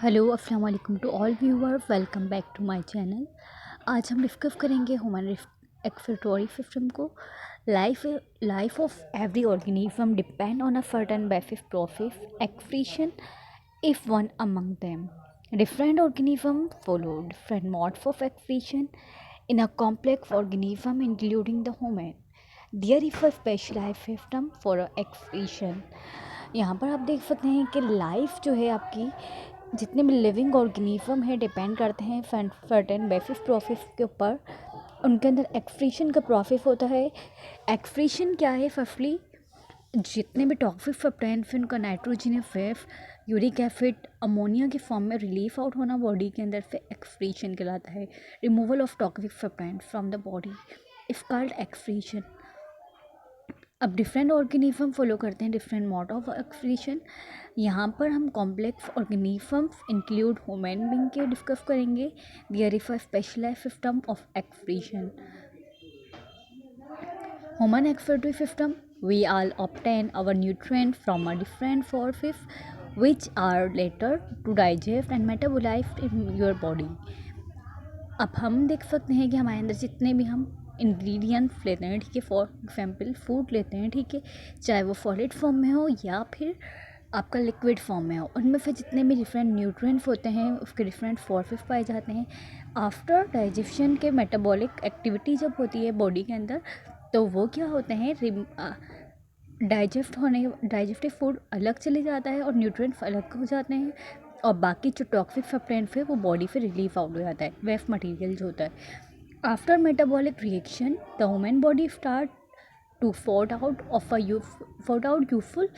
Hello अस्सलाम वालेकुम to all viewer, welcome back to my channel. आज हम डिस्कस करेंगे ह्यूमन एक्सक्रीटोरी सिस्टम को। Life of every organism depend on a certain basis process excretion if one among them. Different organisms follow different modes of excretion in a complex organism, including the human. There is a specialized system for excretion. यहाँ पर आप देख सकते हैं कि life जो है आपकी, जितने भी लिविंग ऑर्गेनिज्म है डिपेंड करते हैं सर्टेन बेसिस प्रोसेस के ऊपर। उनके अंदर एक्सक्रीशन का प्रोसेस होता है। एक्सक्रीशन क्या है? फर्स्टली जितने भी टॉक्सिक सब्सटेंस उनका nitrogenous gas, uric acid, ammonia के फॉर्म में रिलीफ आउट होना बॉडी के अंदर से एक्सक्रीशन कहलाता है। Removal of toxic substance from the body is called excretion. अब डिफरेंट ऑर्गेनिज्म फॉलो करते हैं डिफरेंट मोड ऑफ एक्सक्रीशन। यहाँ पर हम complex organisms include human being के डिस्कस करेंगे। There is a specialized system of excretion. Human excretory system, we all obtain our nutrients from a different sources which are later to digest and metabolize in your body. अब हम देख सकते हैं कि हमारे अंदर जितने भी हम इंग्रेडिएंट्स लेते हैं, ठीक है, फॉर एग्जाम्पल फूड लेते हैं, ठीक है, चाहे वो सॉलिड फॉर्म में हो या फिर आपका लिक्विड फॉर्म में हो, उनमें फिर जितने भी डिफरेंट न्यूट्रिएंट्स होते हैं उसके डिफरेंट सोर्सेस पाए जाते हैं। आफ्टर डाइजेशन के मेटाबॉलिक एक्टिविटी जब होती है बॉडी के अंदर, तो वो क्या होते हैं, डाइजेस्टिव फूड अलग चले जाता है और न्यूट्रिएंट्स अलग हो जाते हैं, और बाकी जो टॉक्सिक सब्सटेंस है वो बॉडी से रिलीफ आउट हो जाता है, वेस्ट मटेरियल जो होता है। After metabolic reaction the human body start to fort out useful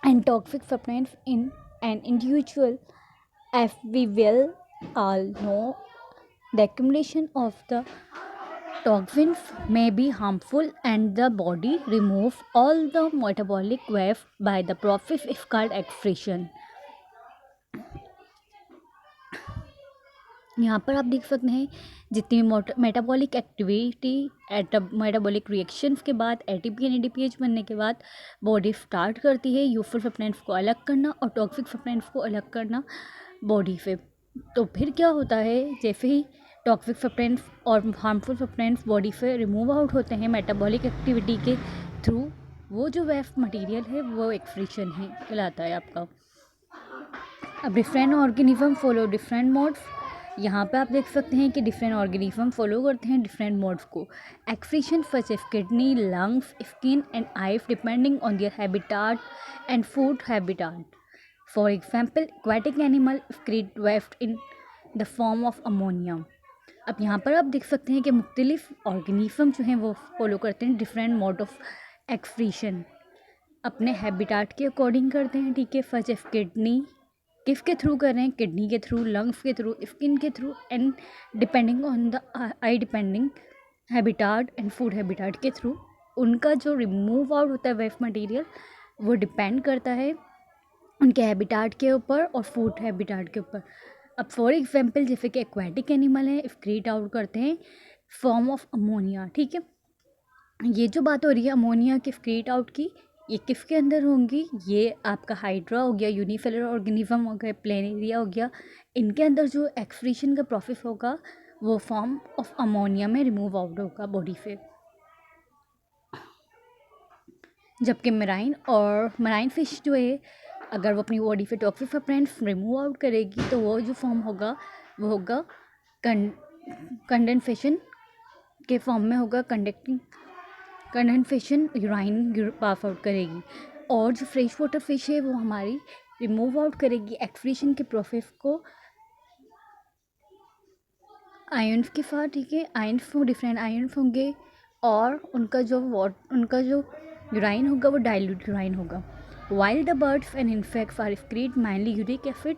and toxic substance in an individual. As we will all know, the accumulation of the toxins may be harmful and the body removes all the metabolic waste by the process is called excretion. यहाँ पर आप देख सकते हैं जितनी metabolic activity, metabolic reactions के बाद ATP and एडीपीएच बनने के बाद बॉडी स्टार्ट करती है यूजफुल सब्सटेंस को अलग करना और टॉक्सिक सब्सटेंस को अलग करना बॉडी से। तो फिर क्या होता है, जैसे ही टॉक्सिक सब्सटेंस और हार्मफुल सब्सटेंस बॉडी से रिमूव आउट होते हैं मेटाबॉलिक एक्टिविटी के थ्रू, वो जो वेस्ट मटेरियल है वो एक्सक्रीशन है कहलाता है आपका। अब different organism follow different modes. यहाँ पे आप देख सकते हैं कि डिफरेंट ऑर्गेनिज्म फॉलो करते हैं डिफरेंट मोड्स को। Excretion such as kidney, lungs, skin and eyes depending on their habitat and food habitat. For example aquatic animal excrete waste in the form of ammonia. अब यहाँ पर आप देख सकते हैं कि मुख्तलिफ ऑर्गेनिज्म जो हैं वो फॉलो करते हैं डिफरेंट मोड ऑफ एक्सक्रीशन, अपने हैबिटाट के अकॉर्डिंग करते हैं, ठीक है। सच एज किडनी, किसके थ्रू कर रहे हैं, किडनी के थ्रू, लंग्स के थ्रू, स्किन के through, and depending on the I depending habitat and food habitat के थ्रू उनका जो रिमूव आउट होता है वेस्ट मटेरियल वो डिपेंड करता है उनके हैबिटाट के ऊपर और फूड हैबिटाट के ऊपर। अब फॉर एग्जांपल जैसे कि एक्वाटिक एनिमल है, एक्सक्रीट आउट करते हैं फॉर्म ऑफ अमोनिया, ठीक है। ये जो बात हो रही है अमोनिया के एक्सक्रीट आउट की, ये किसके अंदर होंगी, ये आपका हाइड्रा हो गया, यूनिसेलुलर ऑर्गेनिज्म हो गया, प्लेनेरिया हो गया, इनके अंदर जो एक्सक्रीशन का प्रोसेस होगा वो फॉर्म ऑफ अमोनिया में रिमूव आउट होगा बॉडी से। जबकि मराइन फिश जो है, अगर वो अपनी बॉडी से टॉक्सिक सब्सटेंस रिमूव आउट करेगी तो वो जो फॉर्म होगा वो होगा कंडेंसेशन के फॉर्म में होगा, कंडेंसेशन यूराइन पास आउट करेगी। और जो फ्रेश वाटर फिश है वो हमारी रिमूव आउट करेगी एक्सक्रीशन के प्रोसेस को आयन्स के साथ, ठीक है। आयन्स डिफरेंट आयन्स होंगे और उनका जो यूराइन होगा वो डाइल्यूट यूराइन होगा। While the birds and insects are excrete mainly uric acid.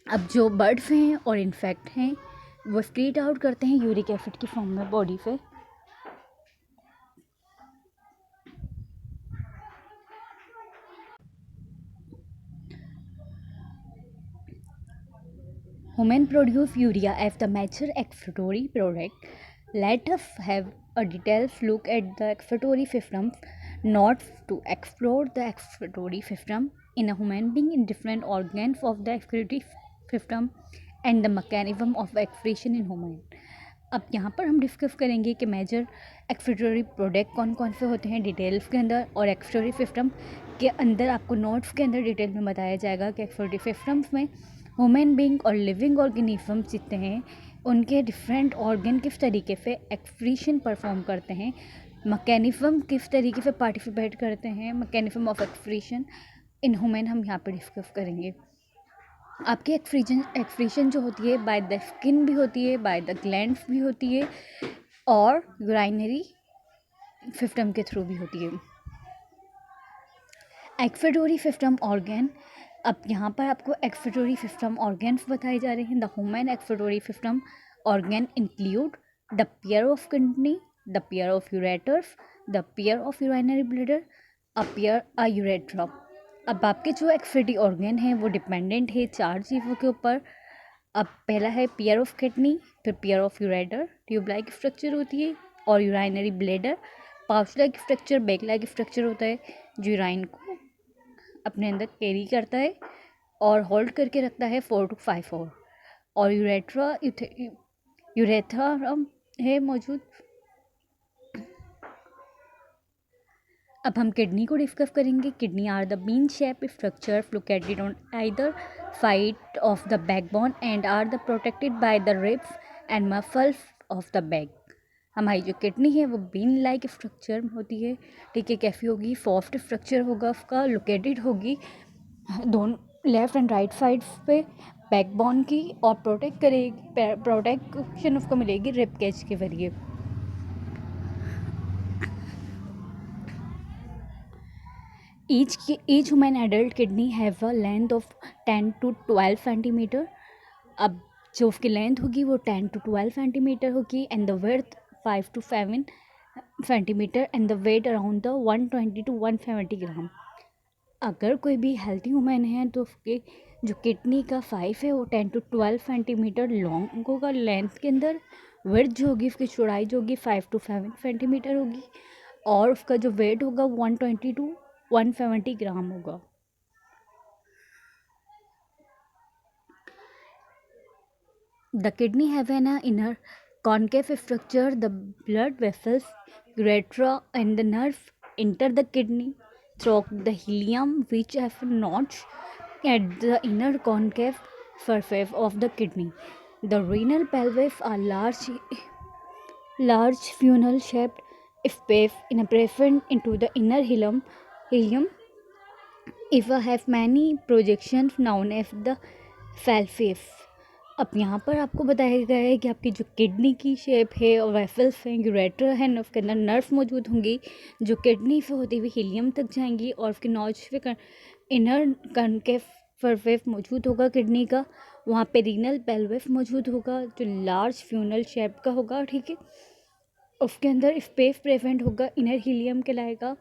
अब जो बर्ड्स हैं और इनसेक्ट हैं वो एक्सक्रीट आउट करते हैं यूरिक एसिड की फॉर्म में बॉडी से। Human produce urea as the major excretory product. Let us have a detailed look at the excretory system. Not to explore the excretory system in a human being in different organs of the excretory system and the mechanism of excretion in human. अब यहाँ पर हम discuss करेंगे कि major excretory product कौन कौन से होते हैं डिटेल्स के अंदर, और एक्सक्रीटरी सिस्टम के अंदर आपको नोट्स के अंदर डिटेल में बताया जाएगा कि एक्सक्रीटरी सिस्टम्स में ह्यूमन बीइंग और लिविंग ऑर्गेनिज्म जितने हैं उनके डिफरेंट ऑर्गन किस तरीके से एक्सक्रीशन परफॉर्म करते हैं, मैकेनिज्म किस तरीके से पार्टिसिपेट करते हैं, mechanism of excretion in human हम यहाँ पर डिस्कस करेंगे। आपकी एक्सक्रीशन जो होती है बाय द स्किन भी होती है, बाय द ग्लैंड्स भी होती है, और यूराइनरी सिस्टम के थ्रू भी होती है। एक्सक्रीटरी सिस्टम ऑर्गन, अब यहाँ पर आपको एक्सक्रीटरी सिस्टम ऑर्गन्स बताए जा रहे हैं। The human excretory system organ include the pair of kidney, the pair of ureters, the pair of urinary bladder, a pair a urethra. अब आपके जो एक्सक्रीटरी ऑर्गन हैं वो डिपेंडेंट है 4 चीज़ों के ऊपर। अब पहला है पेयर ऑफ किडनी, फिर pair of ureter, tube like structure होती है, और urinary bladder pouch like structure, bag like structure होता है जो यूराइन को अपने अंदर कैरी करता है और होल्ड करके रखता है 4 to 5 आवर। और यूरेथ्रा है मौजूद। अब हम किडनी को डिस्कस करेंगे। Kidney are the bean shape structure located on either side of the backbone and are the protected by the ribs and muscles of the back. हमारी जो किडनी है वो बीन लाइक स्ट्रक्चर होती है, ठीक है। कैसी होगी? सॉफ्ट स्ट्रक्चर होगा उसका, लोकेटेड होगी दोनों लेफ्ट एंड राइट साइड पे बैकबोन की, और प्रोटेक्ट करेगी, प्रोटेक्शन उसको मिलेगी रिब केज के जरिए। Each human adult kidney have a length of 10 to 12 centimetre. अब जो उसकी लेंथ होगी वो 10 to 12 सेंटीमीटर होगी, and the width 5 to 7 centimetre, and the weight around the 120 to 170 gram. अगर कोई भी हेल्थी वुमेन है तो उसके जो किडनी का साइज है वो 10 to 12 सेंटीमीटर लॉन्ग होगा लेंथ के अंदर। विड्थ जो होगी उसकी चौड़ाई जो होगी 5 to 7 सेंटीमीटर होगी, और उसका जो वेट होगा 120 to 170 ग्राम होगा। The kidney have an inner concave structure. The blood vessels, uretra, and the nerve enter the kidney through the ileum, which have notch at the inner concave surface of the kidney. The renal pelvis are large funnel-shaped space in a present into the inner ileum. If have many projections known as the felface. अब यहाँ पर आपको बताया गया है कि आपकी जो किडनी की शेप है और वेसल्स हैं, यूरेटर है, उसके अंदर नर्व मौजूद होंगी जो किडनी से होती हुई हीलियम तक जाएंगी, और उसके नॉच पे इनर कनकेव सरफेस मौजूद होगा किडनी का। वहाँ पे रीनल पेल्विस मौजूद होगा जो लार्ज फ्यूनल शेप का होगा, ठीक है। उसके अंदर स्पेस प्रेजेंट होगा, इनर हीलियम कहलाएगा,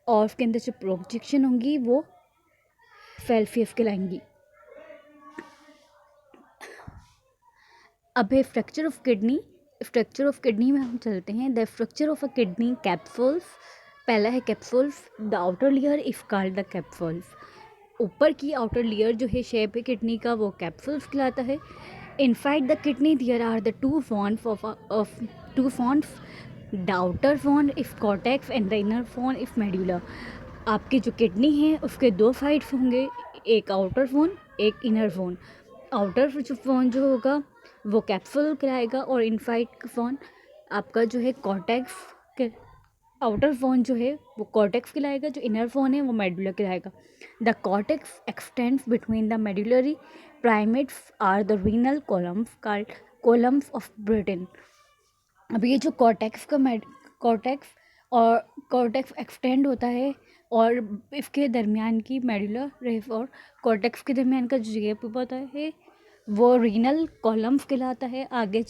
और उसके अंदर जो प्रोजेक्शन होंगी वो फेल्फियस कहलाएंगी। अब है structure of kidney. Structure of kidney में हम चलते हैं। The structure of a kidney capsules. पहला है capsules. The outer layer if called the capsules. ऊपर की आउटर लेयर जो है शेप है किडनी का वो कैप्सूल्स कहलाता है। Inside the kidney there are the two forms the outer form if cortex and the inner form if medulla. आपकी जो किडनी है उसके 2 साइड्स होंगे, एक आउटर फोन एक इनर फोन। आउटर जो फोन जो होगा वो कैप्सूल कहलाएगा, और इनसाइड फोन आपका जो है कॉर्टेक्स के। आउटर फोन जो है वो कॉर्टेक्स कहलाएगा, जो इनर फोन है वो मेडुला कहलाएगा। The cortex extends between the medullary primates are the renal columns called columns of Bertin. अब ये जो कॉर्टेक्स एक्सटेंड होता है, और इसके दरमियान की मेडुला रेफ और कॉर्टेक्स के दरमियान का जो गैप होता है वो रीनल कॉलम्स कहलाता है। आगे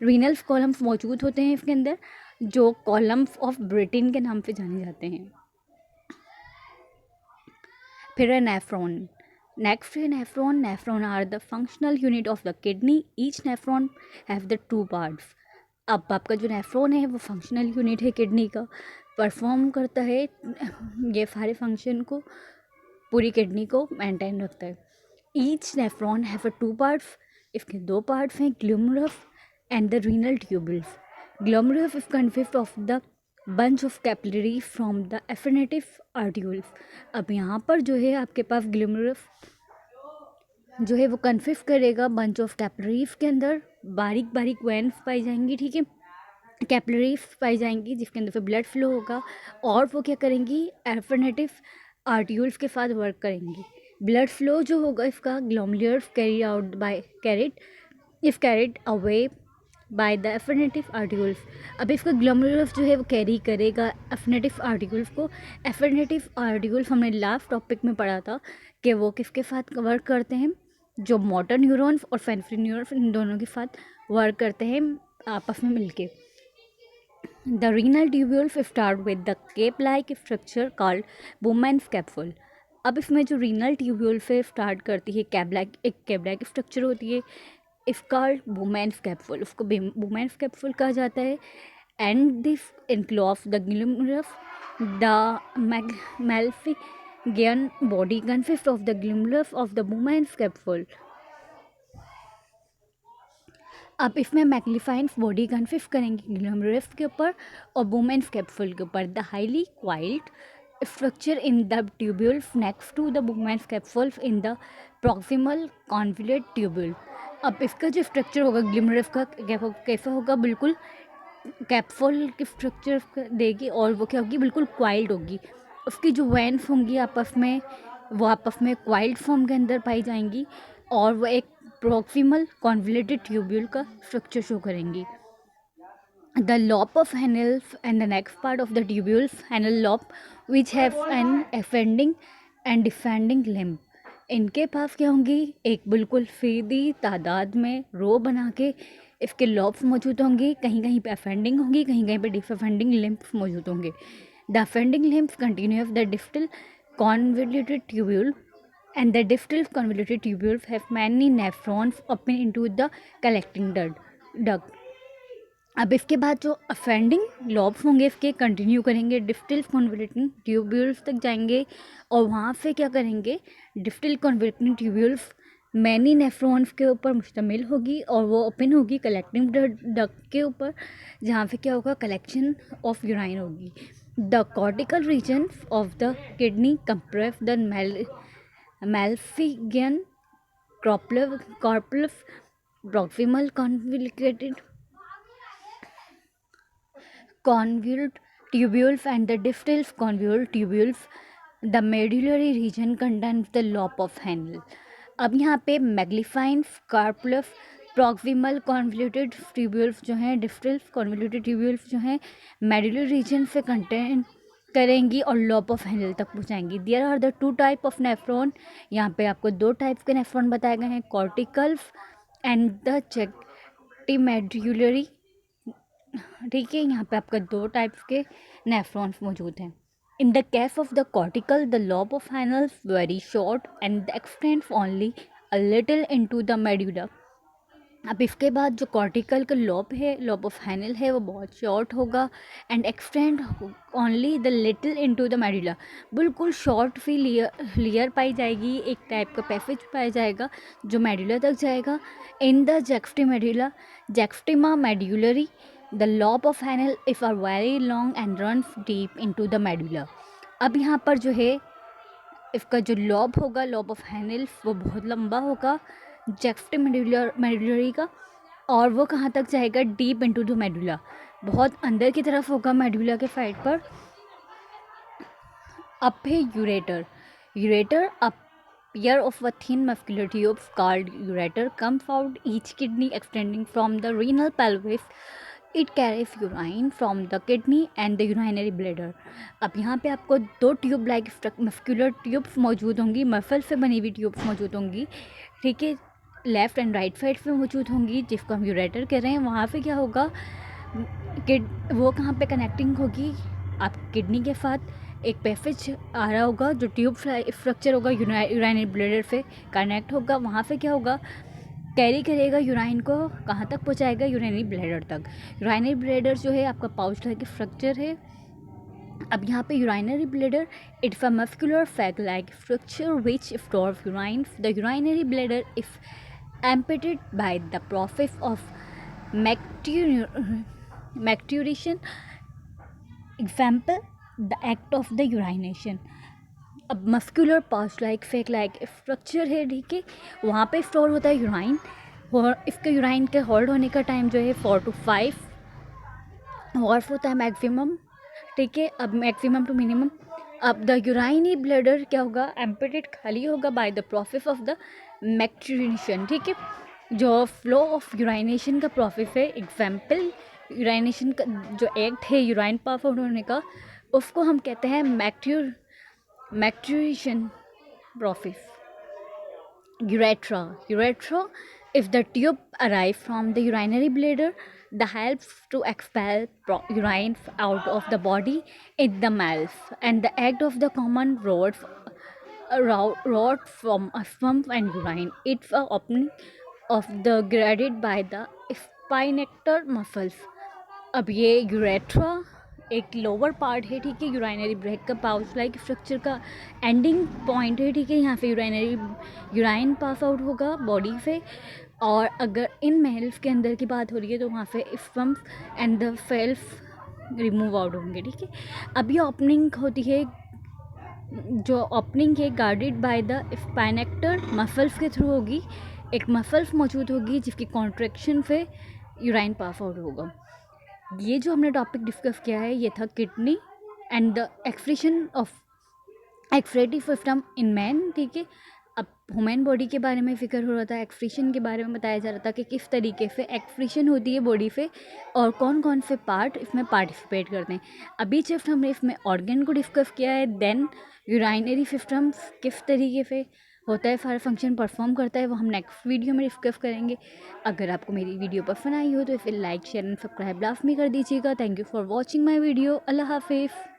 रीनल कॉलम्स मौजूद होते हैं इसके अंदर, जो कॉलम्स ऑफ ब्रिटेन के नाम से जाने जाते हैं। फिर है नेफ्रॉन। नेक्स्ट है nephron. Nephron are the functional unit of the kidney. Each nephron have the 2 parts. अब आपका जो नेफ्रॉन है वो फंक्शनल यूनिट है किडनी का, परफॉर्म करता है ये सारे फंक्शन को, पूरी किडनी को मेंटेन रखता है। Each nephron have a 2 parts, इसके 2 पार्ट्स हैं, glomerulus and the renal tubules. Glomerulus is consist of the bunch of capillary from the afferent arterioles. अब यहाँ पर जो है आपके पास ग्लोमेरुलस जो है वो कंसिस्ट करेगा बंच ऑफ कैपिलरीज के अंदर, बारीक बारीक वेन्स पाई जाएंगी, ठीक है, कैपिलरीज पाई जाएंगी जिसके अंदर से ब्लड फ्लो होगा, और वो क्या करेंगी, एफिनेटिव आर्ट्यूल्स के साथ वर्क करेंगी। ब्लड फ्लो जो होगा इसका glomerulus carried away by the afferent articles. अब इसका ग्लोमेरुलस जो है वो कैरी करेगा एफिनेटिव आर्टिकल्स को। एफिनेटिव आर्टिकल्स हमने लास्ट टॉपिक में पढ़ा था कि वो किसके साथ वर्क करते हैं, जो मोटर न्यूरॉन्स और सेंसरी न्यूरॉन्स इन दोनों के साथ वर्क करते हैं आपस में मिलके। The renal tubules start with the cap like structure called Bowman's capsule. अब इसमें जो रीनल ट्यूब्यूल से स्टार्ट करती है एक कैप लाइक स्ट्रक्चर होती है, इफ कॉल्ड बुमैन्स कैप्सूल, उसको बुमैन्स कैप्सूल कहा जाता है। And this enclose the glomerulus, the malpighian body consist of the glomerulus of the Bowman's capsule. अब इसमें मैग्नीफाइंस बॉडी कंसिस्ट करेंगे ग्लोमेरुलस के ऊपर और बुमेन्स कैप्सूल के ऊपर। The highly coiled structure in the tubules next to the Bowman's capsules in the proximal convolute tubule. अब इसका जो स्ट्रक्चर होगा ग्लोमेरुलस का कैसा होगा, बिल्कुल कैप्सूल की स्ट्रक्चर देगी, और वो क्या होगी, बिल्कुल क्वाइल्ड होगी। उसकी जो वेन्स होंगी आपस में क्वाइल्ड फॉर्म के अंदर पाई जाएंगी, और वो एक प्रॉक्सिमल कॉन्वोल्यूटेड ट्यूब्यूल का स्ट्रक्चर शो करेंगी। The loop of Henle's and the next part of the tubules Henle loop which have an ascending and descending limb. इनके पास क्या होंगी, एक बिल्कुल सीधी तादाद में रो बना के इसके लॉब्स मौजूद होंगे, कहीं कहीं पे असेंडिंग होंगी, कहीं कहीं पे डिसेंडिंग लिम्ब्स मौजूद होंगे। The ascending limbs continue the distal convoluted tubule and the distal convoluted tubules have many nephrons open into the collecting duct। अब इसके बाद जो अफेंडिंग लॉब्स होंगे इसके कंटिन्यू करेंगे, डिस्टल कॉन्वोल्यूटिंग ट्यूब्यूल्स तक जाएंगे, और वहाँ से क्या करेंगे, डिस्टल कॉन्वोल्यूटिंग ट्यूब्यूल्स मैनी नेफ्रॉन्स के ऊपर मुश्तमिल होगी, और वो ओपन होगी कलेक्टिंग डक्ट के ऊपर, जहाँ से क्या होगा, कलेक्शन ऑफ यूराइन होगी। The cortical region of the kidney compress the Malpighian corpus proximal convolute tubules and the distal convolute tubules। The medullary region contains the lobe of Henle। अब यहाँ पे मैग्नीफाइंग कार्पलस प्रॉक्सिमल कॉन्वोल्यूटेड ट्यूब्यूल्स जो हैं, distal convoluted tubules जो हैं, medullary reason से contain करेंगी और लॉब ऑफ हैनल तक पहुँचाएंगी। There are the 2 type of nephron. यहाँ पे आपको 2 टाइप के नेफ्रॉन बताए गए हैं, कॉर्टिकल्स एंड द जेक्टिमेड्यूलरी, ठीक है। यहाँ पे आपका 2 टाइप्स के नेफ्रॉन्स मौजूद हैं। In the case of the cortical the loop of हैनल very short and x tends only a little into the medulla. अब इसके बाद जो कॉर्टिकल का लॉब है, लॉब ऑफ हैनल है, वो बहुत शॉर्ट होगा and extend only the little into the medulla. बिल्कुल शॉर्ट सी लेयर पाई जाएगी, एक टाइप का पैसेज पाया जाएगा जो मेडुला तक जाएगा। In the juxta medullary the loop of Henle if are very long and run deep into the medulla. अब यहाँ पर जो है इसका जो लॉब होगा, लॉब ऑफ हैनल, वो बहुत लंबा होगा जेक्स्टिमेड्यूलरी का, और वो कहाँ तक जाएगा, डीप इनटू द मेडुला, बहुत अंदर की तरफ होगा मेडुला के साइड पर। अब है ureter a pair of a thin muscular tubes called ureter comes out each kidney extending from the renal pelvis। It carries urine from the kidney and the urinary bladder। अब यहाँ पे आपको 2 tube like muscular tubes मौजूद होंगी, muscle से बनी हुई tubes मौजूद होंगी, ठीक है, लेफ़्ट एंड राइट साइड पे मौजूद होंगी, जिसको हम यूरेटर कह रहे हैं। वहाँ पे क्या होगा, वो कहाँ पे कनेक्टिंग होगी, आप किडनी के साथ एक पैसेज आ रहा होगा जो ट्यूब स्ट्रक्चर होगा, यूराइनरी ब्लैडर से कनेक्ट होगा, वहाँ से क्या होगा, कैरी करेगा यूराइन को, कहाँ तक पहुँचाएगा, यूराइनरी ब्लैडर तक। यूराइनरी ब्लैडर जो है आपका पाउच लाइक स्ट्रक्चर है, अब यहाँ पे urinary bladder it's a muscular bag like structure which store urine the urinary bladder if emptied by the process of micturition example the act of the urination. अब muscular pouch like sac like structure है, ठीक है, वहाँ पे store होता है urine और इसके यूराइन के होल्ड होने का टाइम जो है 4 to 5 आवर्स होता है मैक्सिमम, ठीक है। अब मैक्सिमम टू मिनिमम। अब द यूराइनी ब्लैडर क्या होगा, एम्पेटेड खाली होगा by the process of the micturition, ठीक है। जो फ्लो ऑफ यूराइनेशन का प्रोसेस है, एग्जाम्पल यूराइनेशन का जो एक्ट है यूराइन पास आउट होने का, उसको हम कहते हैं मैक्ट्यूरेशन process. Urethra if the tube arrives from the urinary bladder that helps to expel urine out of the body in the mouth, and the act of the common rod from a swamp and urine. It's a opening of the graded by the sphincter muscles. अब ये urethra एक lower part है, ठीक है, urinary break का pouch like structure का ending point है, ठीक है। यहाँ पे यूराइन पास आउट होगा बॉडी से, और अगर इन मेल्स के अंदर की बात हो रही है तो वहाँ पे स्पम्प एंड द फेल्स रिमूव आउट होंगे, ठीक है। अब ये ओपनिंग होती है, जो ओपनिंग है गार्डेड बाय द स्पाइनेक्टर मसल्स के थ्रू होगी। एक मसल्स मौजूद होगी जिसकी कॉन्ट्रैक्शन से यूराइन पास आउट होगा। ये जो हमने टॉपिक डिस्कस किया है ये था kidney and the excretion of excretive system in man, ठीक है। अब ह्यूमन बॉडी के बारे में फिक्र हो रहा था, एक्सक्रीशन के बारे में बताया जा रहा था कि किस तरीके से एक्सक्रीशन होती है बॉडी से और कौन कौन से पार्ट इसमें पार्टिसिपेट करते हैं। अभी जस्ट हमने इसमें ऑर्गन को डिस्कस किया है, देन यूराइनरी सिस्टम किस तरीके से होता है, सारा फंक्शन परफॉर्म करता है, वो हम नेक्स्ट वीडियो में डिस्कस करेंगे। अगर आपको मेरी वीडियो पसंद आई हो तो फिर लाइक शेयर एंड सब्सक्राइब लाजमी कर दीजिएगा। Thank you for watching my video. अल्लाह हाफिज़।